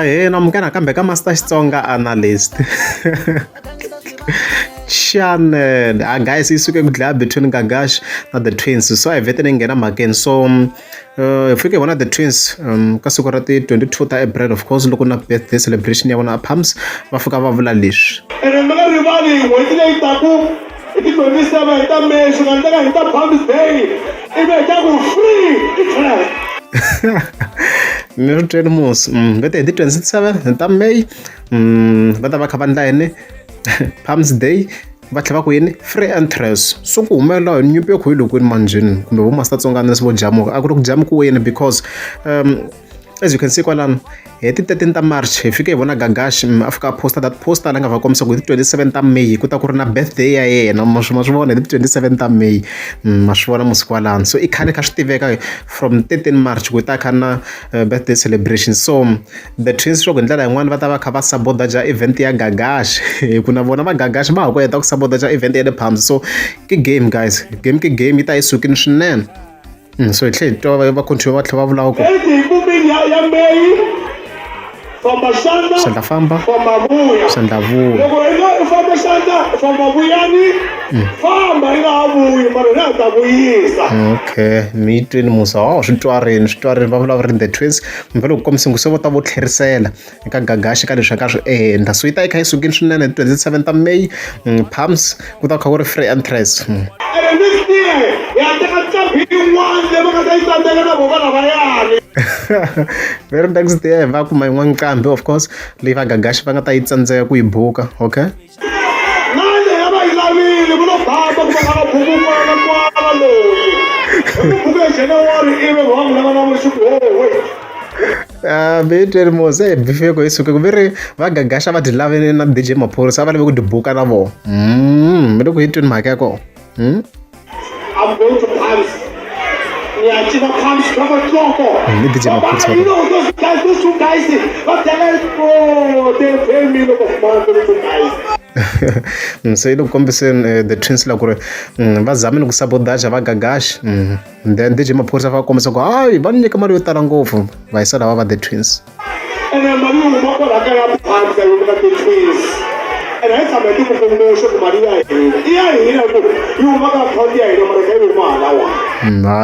Yena mukana kambe ka Master Xitsonga analyst. Channel. Guys, isuke kudlala between Gagash and the twins. So I vetting ngena again. So if we get one of the twins, kasuku ra ti 22 ta April, of course, loko na birthday celebration ya vona Pams va fika va vula leswi. And mina rivali n'hweti leyi taku i ti 27 ta May swi nga endleka hi ta Pams Day ivi ta ku free i class. Ni ri tweni mos vete hi ti 27 ta May va ta va kha va ndla yini Pams Day va tlhela va ku yini free entrance. So ku humelela hi nyimpi yo kho yi loko ni manjini kumbe vo Master Tsonga na vo jamuka a ku ri ku jamu ku wini because as you can see kwalano hi ti 13 ta March hi fike hi vona Gagash Africa poster that poster la nga va komisa ku hi ti 27 ta May ku ta ku ri na birthday ya yena ma swi vona hi ti 27 ta May ma swi vona musi kwalano. So i khale kha swi tiveka from 13 March ku ta kha na birthday celebration. So the twins sho ku ndlela yin'wana va ta va kha va sabotage event ya Gagash ku na vona va Gagash va ha ku heta ku sabotage event ya the Pams. So ki game guys, game yi ta yisukini swinene. So hi tlhela hi twa va continue va tlhela va vula ku ya May famba xandla xandla famba famba vuya xandla vuya loko i famba xandla famba vuyani famba i nga ha vuyi mara na ta vuyisa. Okay, mi twini musa swi twarini va vulavula the twins mi vale ku komisa ku se vo ta vo tlherisela eka Gagash ka leswi ka swi endla. So yi ta yi kha yi sukini swinene 27 ta May Pams ku ta kha ku ri free entrance. And this year ya teka ntshambi yin'wana leyi va nga ta yi tsandzeka na vona lavayani. Very next day va kuma yin'wana nqambi of course leyi va Gagash va nga ta yi tsandzeka ku yi buka. Okay, nale ya va yi lavile ku lo baba ku va nga buku n'wana kwala loyi buku ya January ivi va n'wi lava na musuku mi twini mos bifeko yi suke ku ve ri va Gagash va ti lavele na DJ Maphorisa va lave ku ti buka na vona mi le ku yi twini mhaka ya kona. I'm going to Paris. Yeah, Chiva Pams, Trevor Tloko. You know those two guys, but they pay me look of money for those guys. So yi le ku kombiseni the twins la ku ri va zamile ku sabotage va Gagash then DJ Maphorisa va kombisa ku hayi va nyika mali yo tala ngopfu va yisa lava va the twins. And then mali huma kwala ka ya Pams ya huma the twins. And I tell you ku ngosho ku mali ya hina ku yi huma ka account ya hina mara ka yi huma halawa.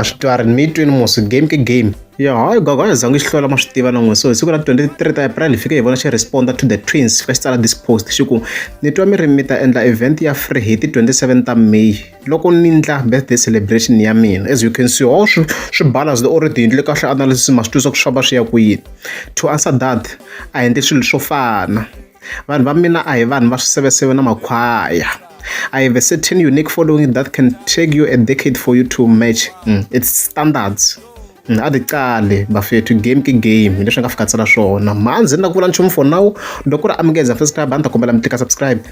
Swi twarini mi twini mos game ke game. Ya hayi Gagash zangi xi hlola ma swi tiva na n'we. So hi siku ra 23 ta April hi fike hi vona xi responda to the twins fika xi tsala this post xi ku ni twa mi ri mi ta endla event ya free hi ti 27 ta May loko ni ndla birthday celebration ya mina. As you can see all swi balance already ndle kahle analysis ma swi twisa ku swaba swi ya ku yini. To answer that a endle swilo swo fana vanhu va mina a hi vanhu va swiseveseve na makhwaya. I have a certain unique following that can take you a decade for you to match. It's standards. A ti qali bafethu game ke game leswi nga fika tsala swona manzi na ku vula nchumu for now loko ri amukeza subscribe a ni ta kombela mi tika subscribe.